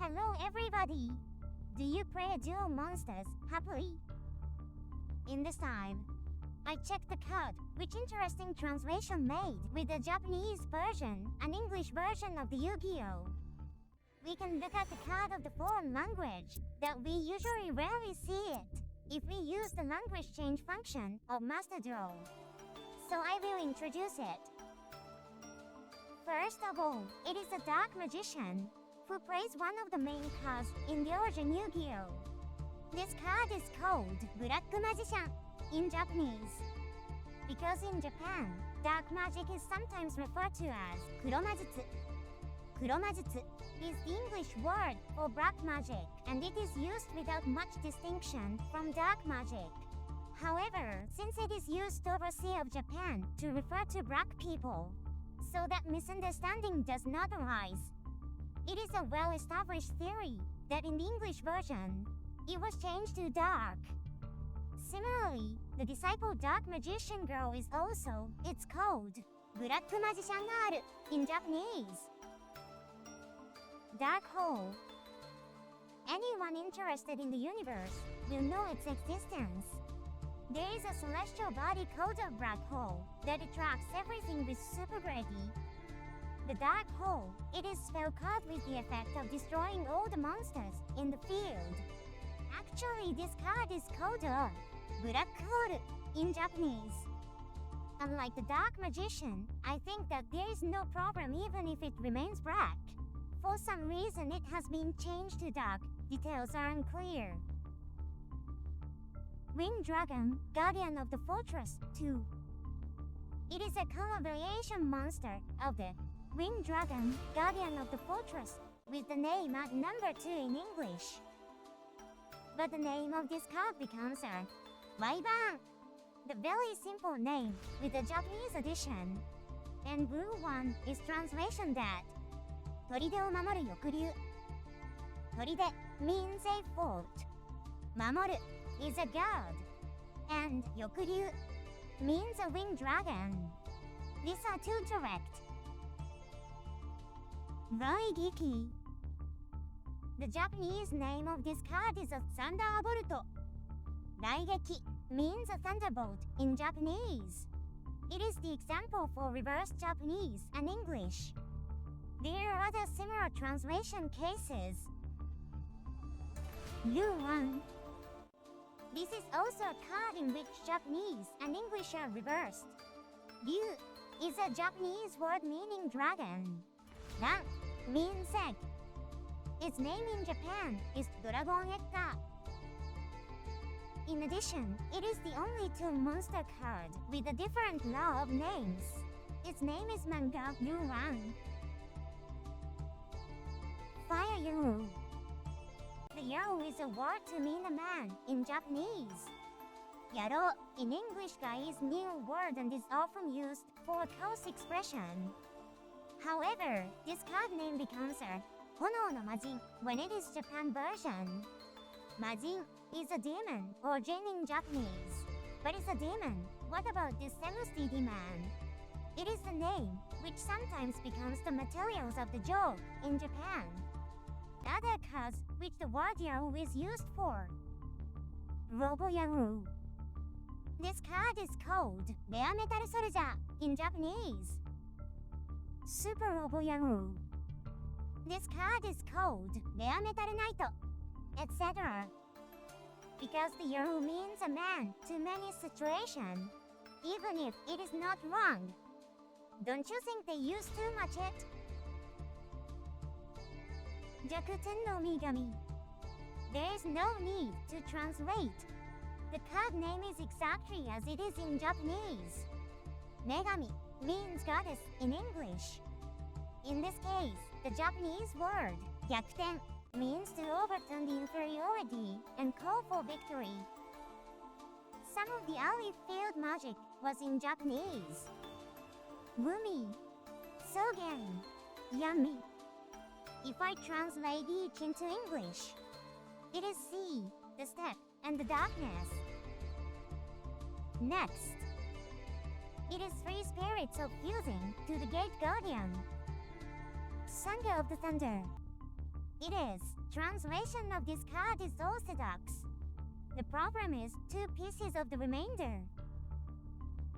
Hello everybody! Do you play duel monsters happily? In this time, I checked the code, which interesting translation made with the Japanese version and English version of the Yugioh. We can look at the code of the foreign language that we usually rarely see it if we use the language change function of MasterDuel. So I will introduce it. First of all, it is a dark magician who plays one of the main cards in the origin Yugioh. This card is called Black Magician in Japanese. Because in Japan, dark magic is sometimes referred to as kuromajutsu. Kuromajutsu is the English word for black magic, and it is used without much distinction from dark magic. However, since it is used overseas of Japan to refer to black people, so that misunderstanding does not arise. It is a well-established theory that in the English version, it was changed to dark. Similarly, the disciple Dark Magician Girl is also, it's called Black Magician Girl in Japanese. Dark hole. Anyone interested in the universe will know its existence. There is a celestial body called a black hole that attracts everything with super gravity. The dark hole, it is spell card with the effect of destroying all the monsters in the field. Actually, this card is called a black hole in Japanese. Unlike the dark magician, I think that there is no problem even if it remains black. For some reason it has been changed to dark, details are unclear. Winged Dragon, Guardian of the Fortress 2. It is a color variation monster of the Winged Dragon, Guardian of the Fortress, with the name at number 2 in English. But the name of this card becomes a Waiban, the very simple name with the Japanese edition. And blue one is translation that Toride o mamoru yokuryu. Toride means a fort. Mamoru is a god. And yokuryu means a winged dragon. These are two direct. Raigeki. The Japanese name of this card is a Thunderbolt. Raigeki means a thunderbolt in Japanese. It is the example for reverse Japanese and English. There are other similar translation cases. Yu-1. This is also a card in which Japanese and English are reversed. Ryu is a Japanese word meaning dragon. Ran means egg. Its name in Japan is Dragon Egg. In addition, it is the only two monster card with a different law of names. Its name is Manga Yu-1. Fire Yaro. The Yaro is a word to mean a man in Japanese. Yaro in English guy is new word and is often used for a close expression. However, this card name becomes a Honou no Majin when it is Japan version. Majin is a demon or jin in Japanese. But it's a demon. What about this Semusti demon? It is the name which sometimes becomes the materials of the joke in Japan. Other cards which the word Yaro is used for. Robo Yaro. This card is called Rare Metal Soldier in Japanese. Super Robo Yaro. This card is called Rare Metal Knight, etc. Because the Yaro means a man to many situations, even if it is not wrong. Don't you think they use too much it? Jakuten no Migami. There is no need to translate. The card name is exactly as it is in Japanese. Megami means goddess in English. In this case, the Japanese word gyakuten means to overturn the inferiority and call for victory. Some of the early field magic was in Japanese. Wumi, Sogen, Yami. If I translate each into English, it is sea, the steppe, and the darkness. Next, it is three spirits of fusing to the gate guardian. Thunder of the Thunder. It is. Translation of this card is orthodox. The problem is 2 pieces of the remainder.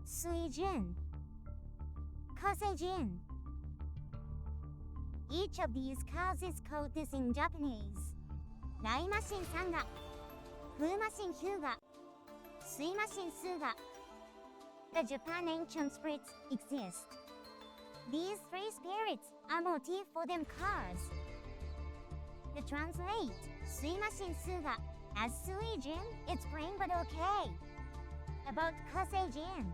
Suijin. Koseijin. Each of these cards is called this in Japanese. Raimashin Sanga, Fumashin Hyuga, Suimashin Suga. The Japan ancient spirits exist. These 3 spirits are motif for them cards. To translate Suimashin Suga as Suijin, it's plain but okay. About Koseijin.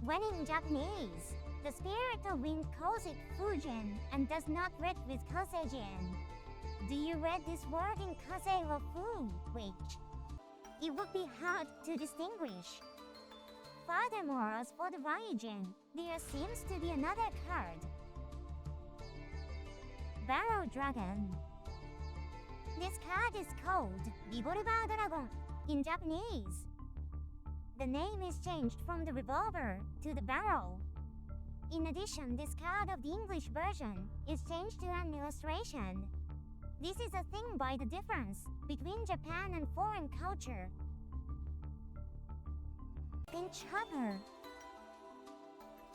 When in Japanese, the spirit of wind calls it Fujin and does not read with Koseijin. Do you read this word in Kose or Fu, which? It would be hard to distinguish. Furthermore, as for the Raijin, there seems to be another card. Barrow Dragon. This card is called Revolver Dragon in Japanese. The name is changed from the revolver to the barrel. In addition, this card of the English version is changed to an illustration. This is a thing by the difference between Japan and foreign culture. Pinch Hopper.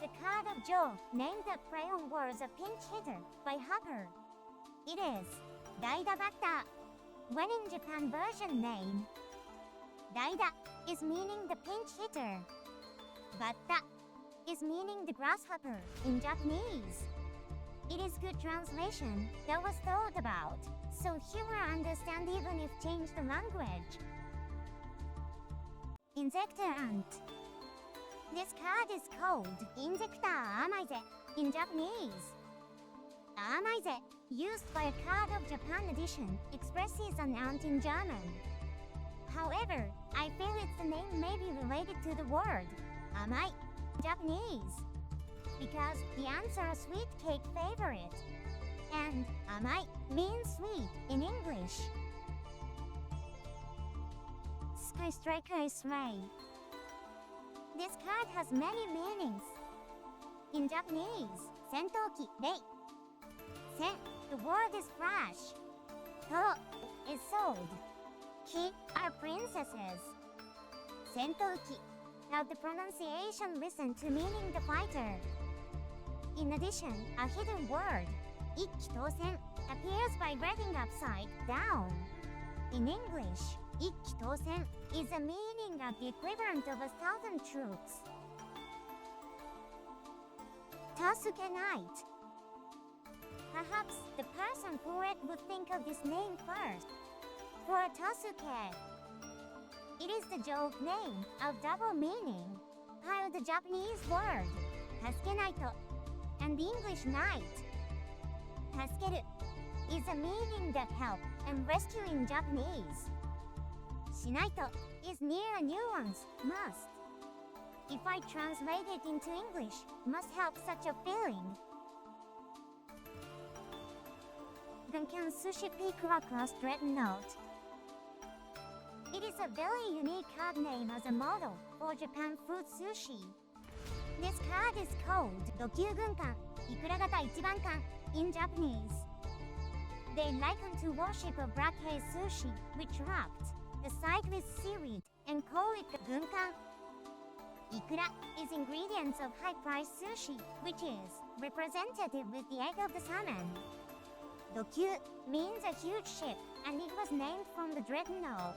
The card of Joe named the play on words a pinch hitter by Hopper. It is Daida Batta. When in Japan version name, Daida is meaning the pinch hitter. Batta is meaning the grasshopper in Japanese. It is good translation that was thought about, so you will understand even if change the language. Insector Ant. This card is called Insector Amaize in Japanese. Amaize, used by a card of Japan edition, expresses an ant in German. However, I feel its name may be related to the word amai in Japanese, because the ants are a sweet cake favorite, and amai means sweet in English. Sky Striker is Ray. This card has many meanings. In Japanese, Sentouki, Rei. Sen, the word is flash. To is sword. Ki are princesses. Sentouki. Now the pronunciation listen to meaning the fighter. In addition, a hidden word, Ikki Tousen, appears by reading upside down. In English, Ikki Tousen is a meaning of the equivalent of 1,000 troops. Tasuke Knight. Perhaps the person who read would think of this name first. For Tasuke, it is the joke name of double meaning, while the Japanese word Tasukenaito and the English knight Tasukeru is a meaning that help and rescue in Japanese. Shinaito is near a nuance, must. If I translate it into English, must help such a feeling. Then can Sushi Peak Across Dreadnought. It is a very unique card name as a model for Japan food sushi. This card is called Dokyu Gunkan, Ikuragata Ichibankan in Japanese. They liken to worship of braque sushi, which wrapped the side with seaweed and call it the gunkan. Ikura is ingredients of high-priced sushi, which is representative with the egg of the salmon. Dokyu means a huge ship, and it was named from the dreadnought.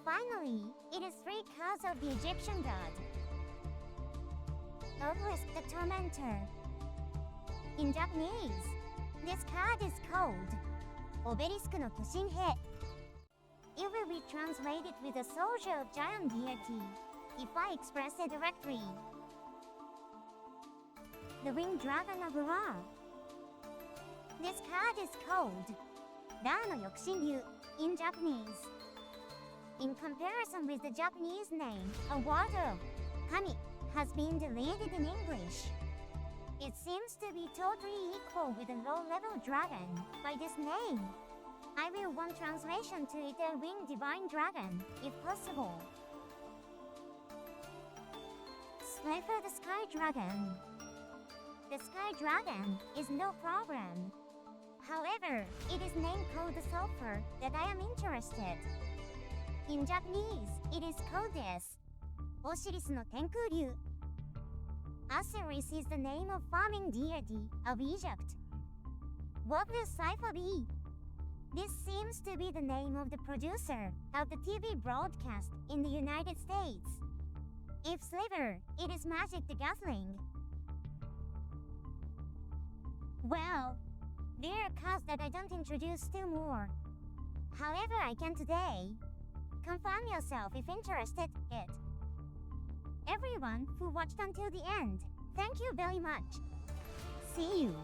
Finally, it is 3 cards of the Egyptian god. Obelisk the Tormentor. In Japanese, this card is called Obelisk no Kyoshinhei. It will be translated with a soldier of giant deity, if I express it directly. The Winged Dragon of Ra. This card is called Ra no Yokushinryu in Japanese. In comparison with the Japanese name, a word of Kami has been deleted in English. It seems to be totally equal with a low-level dragon by this name. I will want translation to it a winged divine dragon, if possible. Slifer the Sky Dragon. The Sky Dragon is no problem. However, it is name called the sulfur that I am interested. In Japanese, it is called this. Osiris no Tenkuryu. Osiris is the name of farming deity of Egypt. What will Cypher be? This seems to be the name of the producer of the TV broadcast in the United States. If Sliver, it is Magic the Gatling. Well, there are cards that I don't introduce still more. However, I can today. Confirm yourself if interested. Everyone who watched until the end, thank you very much. See you.